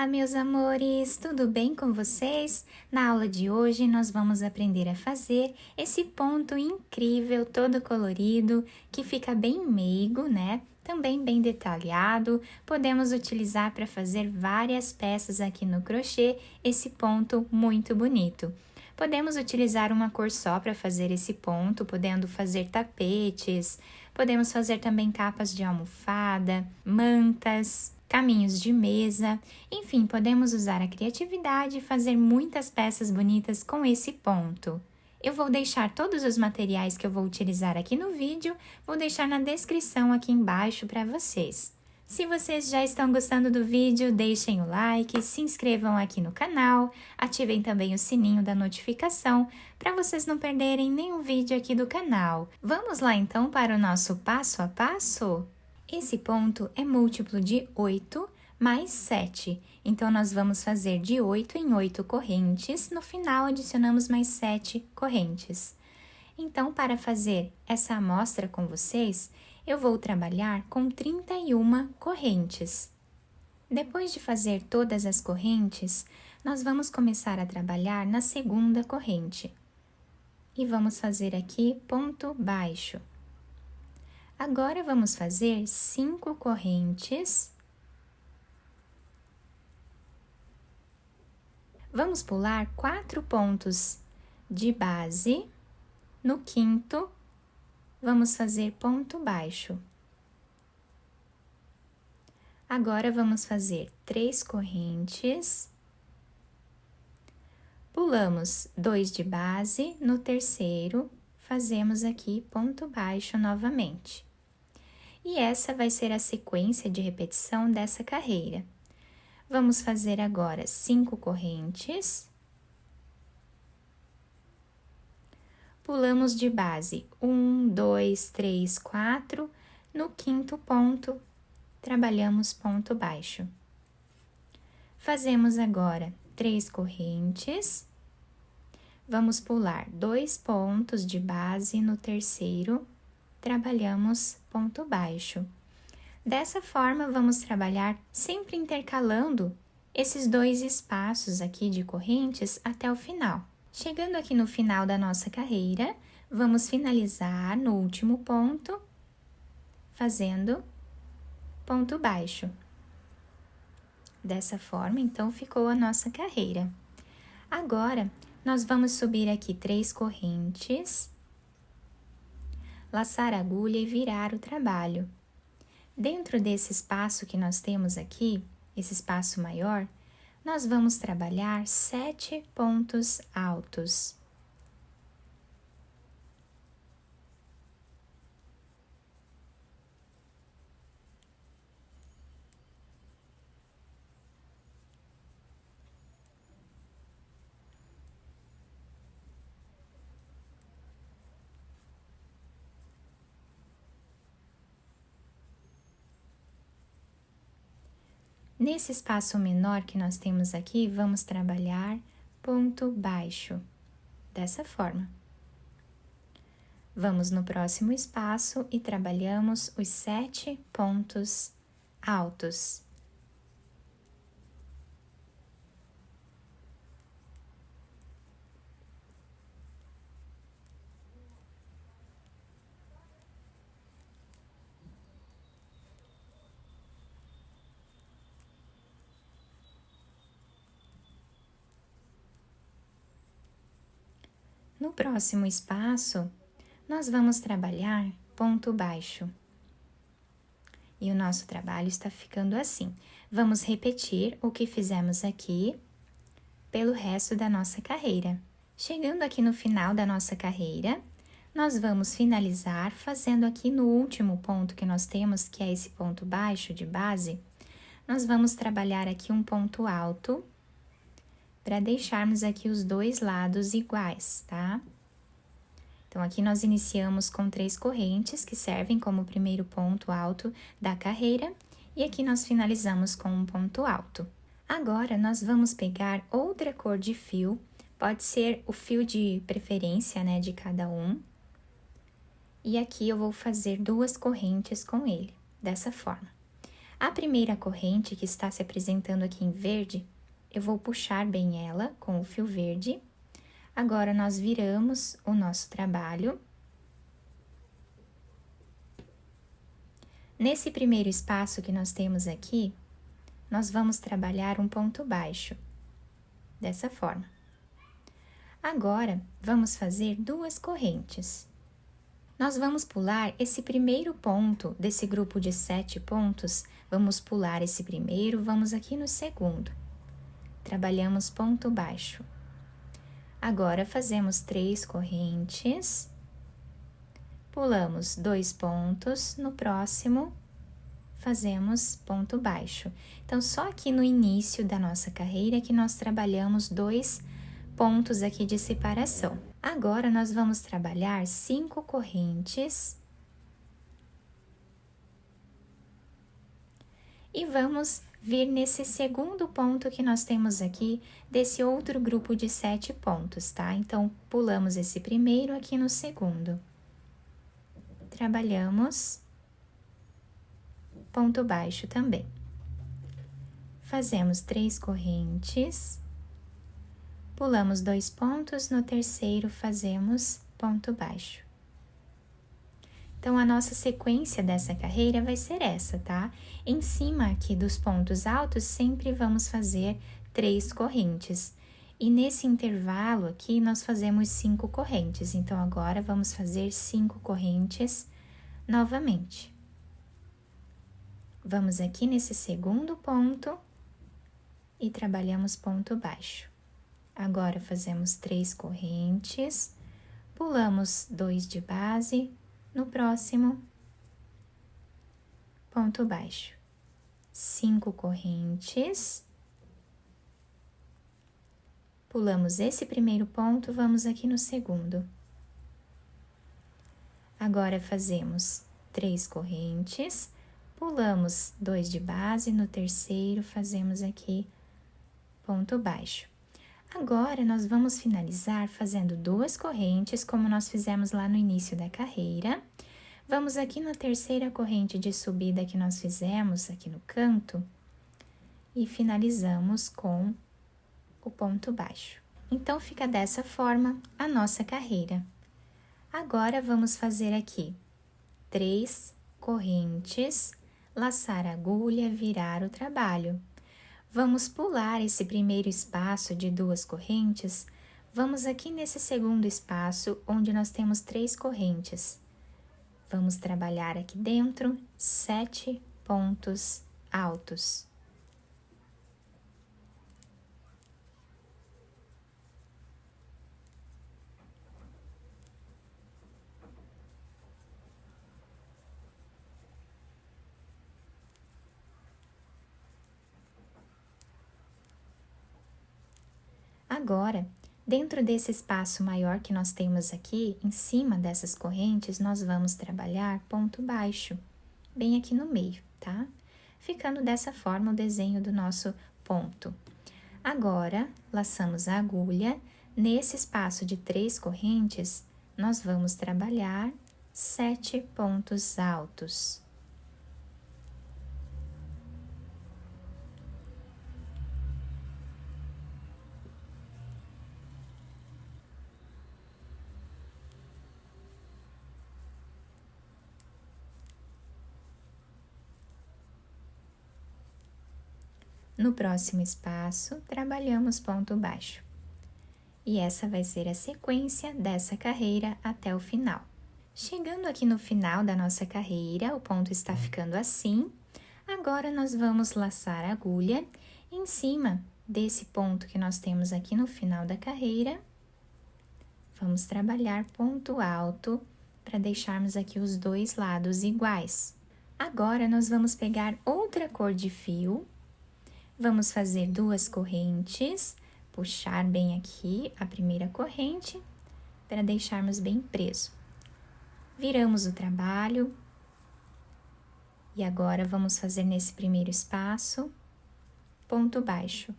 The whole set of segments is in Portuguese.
Olá, meus amores, tudo bem com vocês? Na aula de hoje nós vamos aprender a fazer esse ponto incrível, todo colorido, que fica bem meigo, né? Também bem detalhado. Podemos utilizar para fazer várias peças aqui no crochê, esse ponto muito bonito. Podemos utilizar uma cor só para fazer esse ponto, podendo fazer tapetes, podemos fazer também capas de almofada, mantas, caminhos de mesa, enfim, podemos usar a criatividade e fazer muitas peças bonitas com esse ponto. Eu vou deixar todos os materiais que eu vou utilizar aqui no vídeo, vou deixar na descrição aqui embaixo para vocês. Se vocês já estão gostando do vídeo, deixem o like, se inscrevam aqui no canal, ativem também o sininho da notificação para vocês não perderem nenhum vídeo aqui do canal. Vamos lá então para o nosso passo a passo? Esse ponto é múltiplo de 8 mais 7, então nós vamos fazer de 8 em 8 correntes, no final adicionamos mais 7 correntes. Então, para fazer essa amostra com vocês, eu vou trabalhar com 31 correntes. Depois de fazer todas as correntes, nós vamos começar a trabalhar na segunda corrente. E vamos fazer aqui ponto baixo. Agora, vamos fazer 5 correntes. Vamos pular 4 pontos de base. No quinto, vamos fazer ponto baixo. Agora, vamos fazer 3 correntes. Pulamos 2 de base, no terceiro, fazemos aqui ponto baixo novamente. E essa vai ser a sequência de repetição dessa carreira. Vamos fazer agora 5 correntes. Pulamos de base 1, 2, 3, 4. No quinto ponto, trabalhamos ponto baixo. Fazemos agora 3 correntes. Vamos pular 2 pontos de base no terceiro, trabalhamos ponto baixo. Dessa forma, vamos trabalhar sempre intercalando esses 2 espaços aqui de correntes até o final. Chegando aqui no final da nossa carreira, vamos finalizar no último ponto, fazendo ponto baixo. Dessa forma, então, ficou a nossa carreira. Agora, nós vamos subir aqui 3 correntes, laçar a agulha e virar o trabalho. Dentro desse espaço que nós temos aqui, esse espaço maior, nós vamos trabalhar 7 pontos altos. Nesse espaço menor que nós temos aqui, vamos trabalhar ponto baixo, dessa forma. Vamos no próximo espaço e trabalhamos os 7 pontos altos. No próximo espaço, nós vamos trabalhar ponto baixo. E o nosso trabalho está ficando assim. Vamos repetir o que fizemos aqui pelo resto da nossa carreira. Chegando aqui no final da nossa carreira, nós vamos finalizar fazendo aqui no último ponto que nós temos, que é esse ponto baixo de base, nós vamos trabalhar aqui um ponto alto, para deixarmos aqui os 2 lados iguais, tá? Então, aqui nós iniciamos com 3 correntes, que servem como primeiro ponto alto da carreira, e aqui nós finalizamos com um ponto alto. Agora, nós vamos pegar outra cor de fio, pode ser o fio de preferência, né, de cada um, e aqui eu vou fazer 2 correntes com ele, dessa forma. A primeira corrente que está se apresentando aqui em verde, eu vou puxar bem ela com o fio verde. Agora, nós viramos o nosso trabalho. Nesse primeiro espaço que nós temos aqui, nós vamos trabalhar um ponto baixo, dessa forma. Agora, vamos fazer 2 correntes. Nós vamos pular esse primeiro ponto desse grupo de 7 pontos, vamos pular esse primeiro, vamos aqui no segundo. Trabalhamos ponto baixo. Agora, fazemos 3 correntes, pulamos 2 pontos, no próximo, fazemos ponto baixo. Então, só aqui no início da nossa carreira que nós trabalhamos 2 pontos aqui de separação. Agora, nós vamos trabalhar 5 correntes e vamos vir nesse segundo ponto que nós temos aqui desse outro grupo de 7 pontos, tá? Então, pulamos esse primeiro aqui no segundo. Trabalhamos ponto baixo também. Fazemos 3 correntes, pulamos 2 pontos, no terceiro fazemos ponto baixo. Então, a nossa sequência dessa carreira vai ser essa, tá? Em cima aqui dos pontos altos, sempre vamos fazer 3 correntes. E nesse intervalo aqui, nós fazemos 5 correntes. Então, agora, vamos fazer 5 correntes novamente. Vamos aqui nesse segundo ponto e trabalhamos ponto baixo. Agora, fazemos 3 correntes, pulamos 2 de base, no próximo, ponto baixo. 5 correntes, pulamos esse primeiro ponto, vamos aqui no segundo. Agora, fazemos 3 correntes, pulamos 2 de base, no terceiro fazemos aqui ponto baixo. Agora, nós vamos finalizar fazendo 2 correntes, como nós fizemos lá no início da carreira. Vamos aqui na terceira corrente de subida que nós fizemos aqui no canto e finalizamos com o ponto baixo. Então, fica dessa forma a nossa carreira. Agora, vamos fazer aqui 3 correntes, laçar a agulha, virar o trabalho. Vamos pular esse primeiro espaço de 2 correntes, vamos aqui nesse segundo espaço, onde nós temos 3 correntes. Vamos trabalhar aqui dentro 7 pontos altos. Agora, dentro desse espaço maior que nós temos aqui, em cima dessas correntes, nós vamos trabalhar ponto baixo, bem aqui no meio, tá? Ficando dessa forma o desenho do nosso ponto. Agora, laçamos a agulha, nesse espaço de 3 correntes, nós vamos trabalhar 7 pontos altos. No próximo espaço, trabalhamos ponto baixo. E essa vai ser a sequência dessa carreira até o final. Chegando aqui no final da nossa carreira, o ponto está ficando assim. Agora, nós vamos laçar a agulha em cima desse ponto que nós temos aqui no final da carreira. Vamos trabalhar ponto alto para deixarmos aqui os 2 lados iguais. Agora, nós vamos pegar outra cor de fio. Vamos fazer 2 correntes, puxar bem aqui a primeira corrente, para deixarmos bem preso. Viramos o trabalho, e agora vamos fazer nesse primeiro espaço, ponto baixo.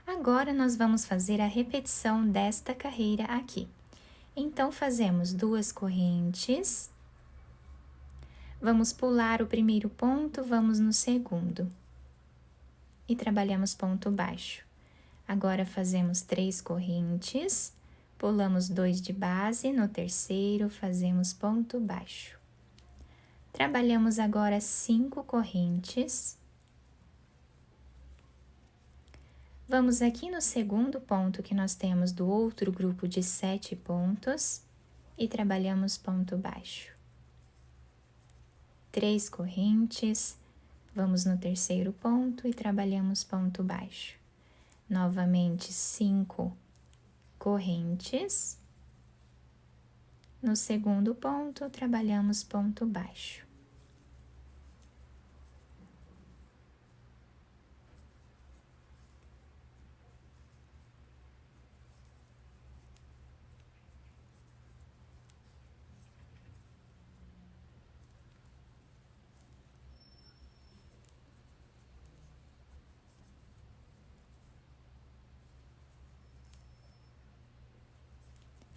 Agora, nós vamos fazer a repetição desta carreira aqui. Então, fazemos 2 correntes, Vamos pular o primeiro ponto, vamos no segundo. E trabalhamos ponto baixo. Agora fazemos 3 correntes, pulamos 2 de base, no terceiro fazemos ponto baixo. Trabalhamos agora 5 correntes. Vamos aqui no segundo ponto que nós temos do outro grupo de 7 pontos e trabalhamos ponto baixo. 3 correntes, vamos no terceiro ponto e trabalhamos ponto baixo. Novamente 5 correntes. No segundo ponto, trabalhamos ponto baixo.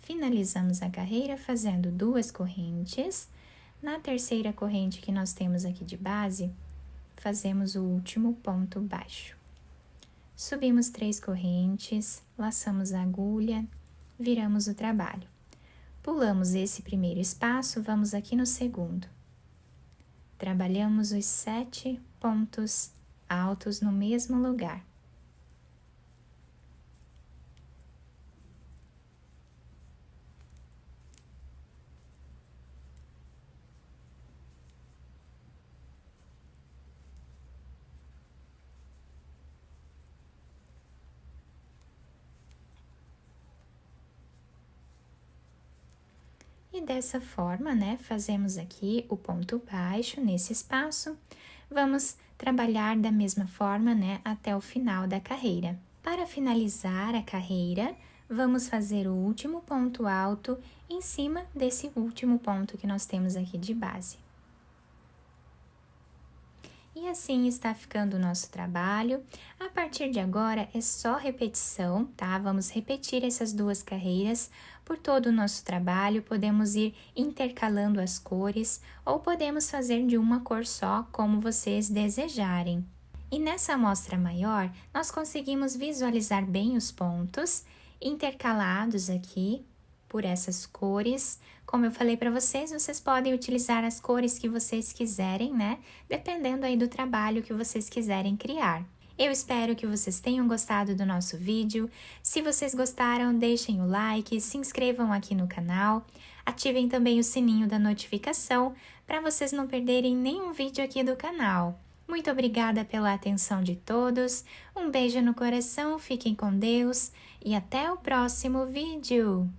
Finalizamos a carreira fazendo 2 correntes. Na terceira corrente que nós temos aqui de base, fazemos o último ponto baixo. Subimos 3 correntes, laçamos a agulha, viramos o trabalho. Pulamos esse primeiro espaço, vamos aqui no segundo. Trabalhamos os 7 pontos altos no mesmo lugar. E dessa forma, né, fazemos aqui o ponto baixo nesse espaço. Vamos trabalhar da mesma forma, né, até o final da carreira. Para finalizar a carreira, vamos fazer o último ponto alto em cima desse último ponto que nós temos aqui de base. E assim está ficando o nosso trabalho. A partir de agora é só repetição, tá? Vamos repetir essas 2 carreiras por todo o nosso trabalho. Podemos ir intercalando as cores ou podemos fazer de uma cor só, como vocês desejarem. E nessa amostra maior, nós conseguimos visualizar bem os pontos intercalados aqui por essas cores. Como eu falei para vocês, vocês podem utilizar as cores que vocês quiserem, né? Dependendo aí do trabalho que vocês quiserem criar. Eu espero que vocês tenham gostado do nosso vídeo. Se vocês gostaram, deixem o like, se inscrevam aqui no canal, ativem também o sininho da notificação para vocês não perderem nenhum vídeo aqui do canal. Muito obrigada pela atenção de todos, um beijo no coração, fiquem com Deus e até o próximo vídeo!